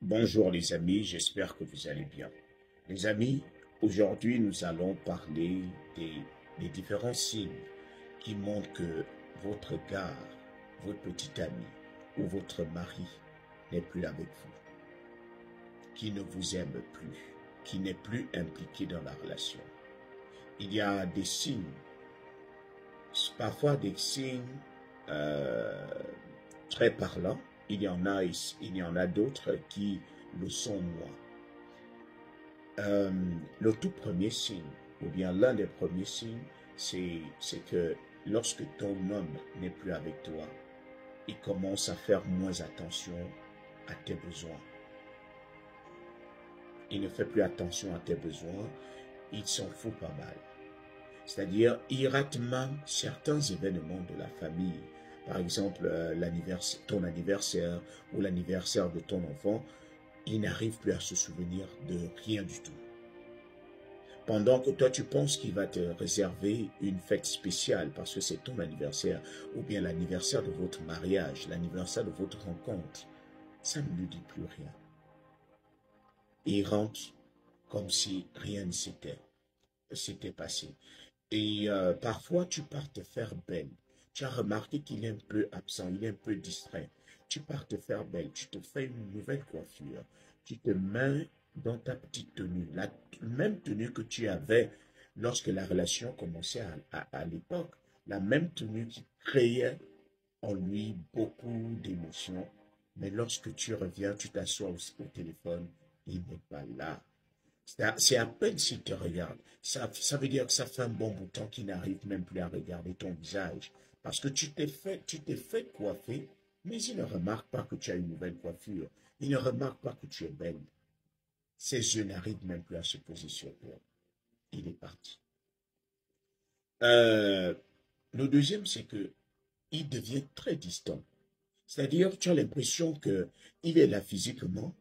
Bonjour les amis, j'espère que vous allez bien. Les amis, aujourd'hui nous allons parler des, des différents signes qui montrent que votre gars, votre petit ami ou votre mari n'est plus avec vous, qui ne vous aime plus, qui n'est plus impliqué dans la relation. Il y a des signes, parfois des signes euh, très parlants. Il y en a d'autres qui le sont moins. Euh, le tout premier signe, ou bien l'un des premiers signes, c'est que lorsque ton homme n'est plus avec toi, il commence à faire moins attention à tes besoins. Il ne fait plus attention à tes besoins, il s'en fout pas mal. C'est-à-dire, il rate même certains événements de la famille. Par exemple, ton anniversaire ou l'anniversaire de ton enfant, il n'arrive plus à se souvenir de rien du tout. Pendant que toi, tu penses qu'il va te réserver une fête spéciale parce que c'est ton anniversaire, ou bien l'anniversaire de votre mariage, l'anniversaire de votre rencontre, ça ne lui dit plus rien. Il rentre comme si rien ne s'était passé. Et parfois, tu pars te faire belle. Tu as remarqué qu'il est un peu absent, il est un peu distrait. Tu pars te faire belle, tu te fais une nouvelle coiffure. Tu te mets dans ta petite tenue, la même tenue que tu avais lorsque la relation commençait à l'époque. La même tenue qui créait en lui beaucoup d'émotions. Mais lorsque tu reviens, tu t'assois au téléphone, il n'est pas là. C'est à peine s'il te regarde. Ça veut dire que ça fait un bon bout de temps qu'il n'arrive même plus à regarder ton visage. Parce que tu t'es fait coiffer, mais il ne remarque pas que tu as une nouvelle coiffure. Il ne remarque pas que tu es belle. Ses yeux n'arrivent même plus à se poser sur toi. Il est parti. Euh, le deuxième, c'est que il devient très distant. C'est-à-dire, tu as l'impression que il est là physiquement,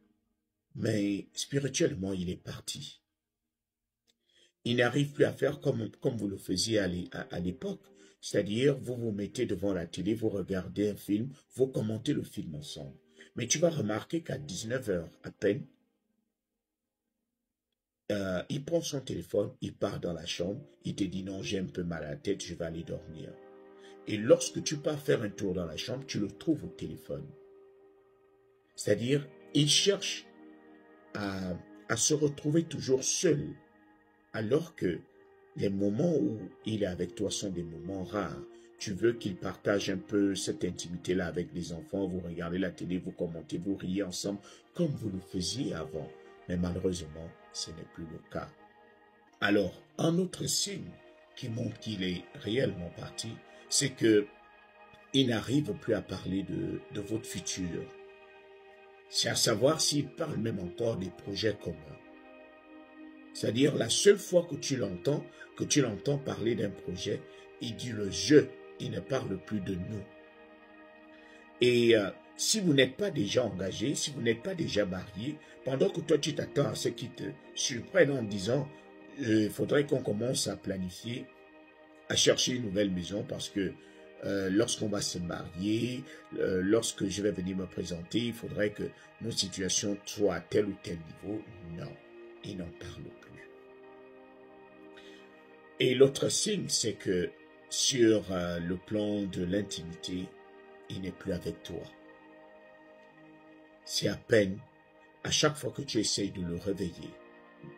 mais spirituellement, il est parti. Il n'arrive plus à faire comme vous le faisiez à l'époque. C'est-à-dire, vous vous mettez devant la télé, vous regardez un film, vous commentez le film ensemble. Mais tu vas remarquer qu'à 19 heures à peine, il prend son téléphone, il part dans la chambre, il te dit non, j'ai un peu mal à la tête, je vais aller dormir. Et lorsque tu pars faire un tour dans la chambre, tu le trouves au téléphone. C'est-à-dire, il cherche à, à se retrouver toujours seul, alors que les moments où il est avec toi sont des moments rares. Tu veux qu'il partage un peu cette intimité-là avec les enfants, vous regardez la télé, vous commentez, vous riez ensemble, comme vous le faisiez avant. Mais malheureusement, ce n'est plus le cas. Alors, un autre signe qui montre qu'il est réellement parti, c'est que il n'arrive plus à parler de votre futur. C'est à savoir s'il parle même encore des projets communs. C'est-à-dire, la seule fois que tu l'entends parler d'un projet, il dit le je, il ne parle plus de nous. Et si vous n'êtes pas déjà engagé, si vous n'êtes pas déjà marié, pendant que toi tu t'attends à ce qui te surprenne en disant, il faudrait qu'on commence à planifier, à chercher une nouvelle maison parce que lorsqu'on va se marier, lorsque je vais venir me présenter, il faudrait que nos situations soient à tel ou tel niveau. Non, il n'en parle plus. Et l'autre signe, c'est que sur le plan de l'intimité, il n'est plus avec toi. C'est à peine, à chaque fois que tu essayes de le réveiller,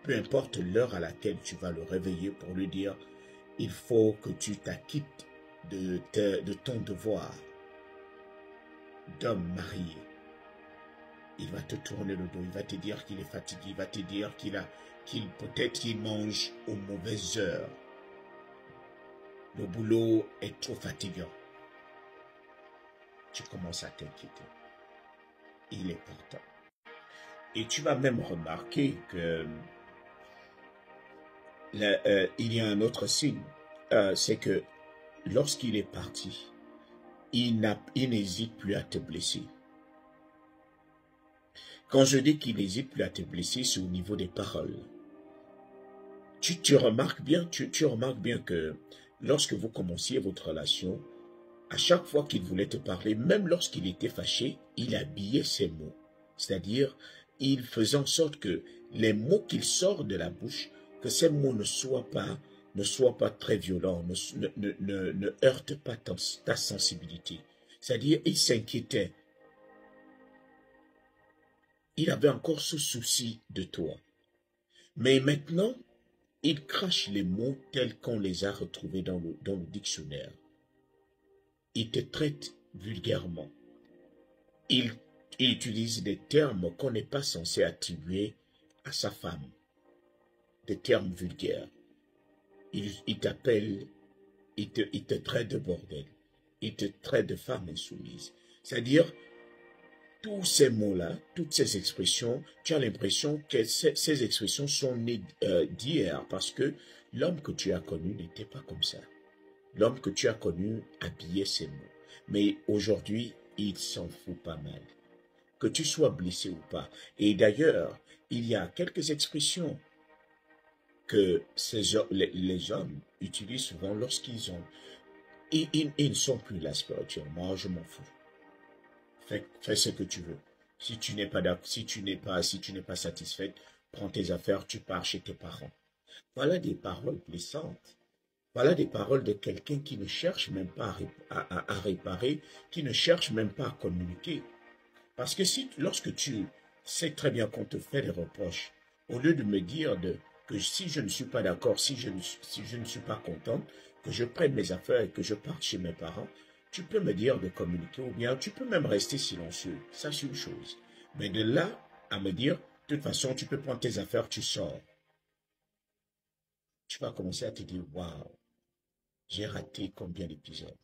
peu importe l'heure à laquelle tu vas le réveiller pour lui dire, il faut que tu t'acquittes de ton devoir d'homme marié. Il va te tourner le dos, il va te dire qu'il est fatigué, il va te dire qu'il peut-être qu'il mange aux mauvaises heures. Le boulot est trop fatigant. Tu commences à t'inquiéter. Il est partant. Et tu vas même remarquer que il y a un autre signe. C'est que lorsqu'il est parti, il n'hésite plus à te blesser. Quand je dis qu'il n'hésite plus à te blesser, c'est au niveau des paroles. Tu remarques bien, tu remarques bien que lorsque vous commenciez votre relation, à chaque fois qu'il voulait te parler, même lorsqu'il était fâché, il habillait ses mots. C'est-à-dire, il faisait en sorte que les mots qu'il sort de la bouche, que ces mots ne soient pas très violents, ne heurtent pas ta sensibilité. C'est-à-dire, il s'inquiétait. Il avait encore ce souci de toi. Mais maintenant, il crache les mots tels qu'on les a retrouvés dans le dictionnaire. Il te traite vulgairement. Il utilise des termes qu'on n'est pas censé attribuer à sa femme. Des termes vulgaires. Il t'appelle, il te traite de bordel. Il te traite de femme insoumise. C'est-à-dire, tous ces mots-là, toutes ces expressions, tu as l'impression que ces expressions sont nées d'hier parce que l'homme que tu as connu n'était pas comme ça. L'homme que tu as connu habillait ces mots. Mais aujourd'hui, il s'en fout pas mal. Que tu sois blessé ou pas. Et d'ailleurs, il y a quelques expressions que les hommes utilisent souvent lorsqu'ils ont... Ils ne sont plus là spirituellement. Moi, je m'en fous. Fais ce que tu veux. Si tu n'es pas satisfaite, prends tes affaires, tu pars chez tes parents. Voilà des paroles blessantes. Voilà des paroles de quelqu'un qui ne cherche même pas à réparer, qui ne cherche même pas à communiquer. Parce que lorsque tu sais très bien qu'on te fait des reproches, au lieu de me dire que si je ne suis pas d'accord, si je ne suis pas contente, que je prenne mes affaires et que je parte chez mes parents, tu peux me dire de communiquer ou bien tu peux même rester silencieux. Ça, c'est une chose. Mais de là à me dire, de toute façon, tu peux prendre tes affaires, tu sors. Tu vas commencer à te dire, waouh, j'ai raté combien d'épisodes.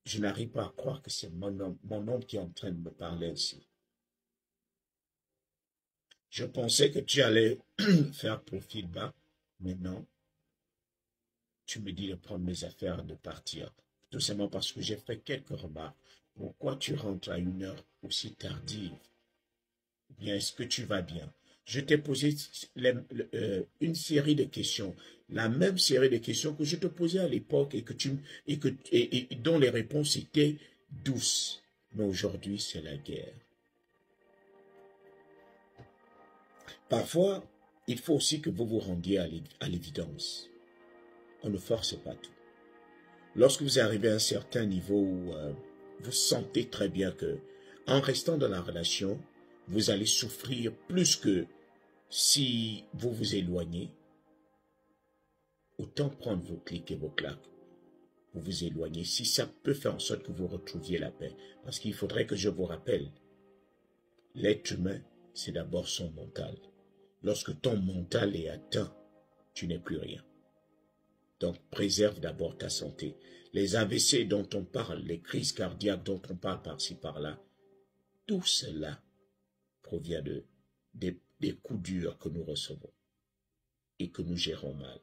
Je n'arrive pas à croire que c'est mon homme qui est en train de me parler ainsi. Je pensais que tu allais faire profil bas. Mais non. Tu me dis de prendre mes affaires et de partir. Tout simplement parce que j'ai fait quelques remarques. Pourquoi tu rentres à une heure aussi tardive? Ou bien est-ce que tu vas bien? Je t'ai posé une série de questions. La même série de questions que je te posais à l'époque et dont les réponses étaient douces. Mais aujourd'hui, c'est la guerre. Parfois, il faut aussi que vous vous rendiez à l'évidence. On ne force pas tout. Lorsque vous arrivez à un certain niveau où vous sentez très bien que, en restant dans la relation, vous allez souffrir plus que si vous vous éloignez, autant prendre vos clics et vos claques. Vous vous éloignez si ça peut faire en sorte que vous retrouviez la paix. Parce qu'il faudrait que je vous rappelle, l'être humain, c'est d'abord son mental. Lorsque ton mental est atteint, tu n'es plus rien. Donc, préserve d'abord ta santé. Les AVC dont on parle, les crises cardiaques dont on parle par-ci, par-là, tout cela provient des coups durs que nous recevons et que nous gérons mal.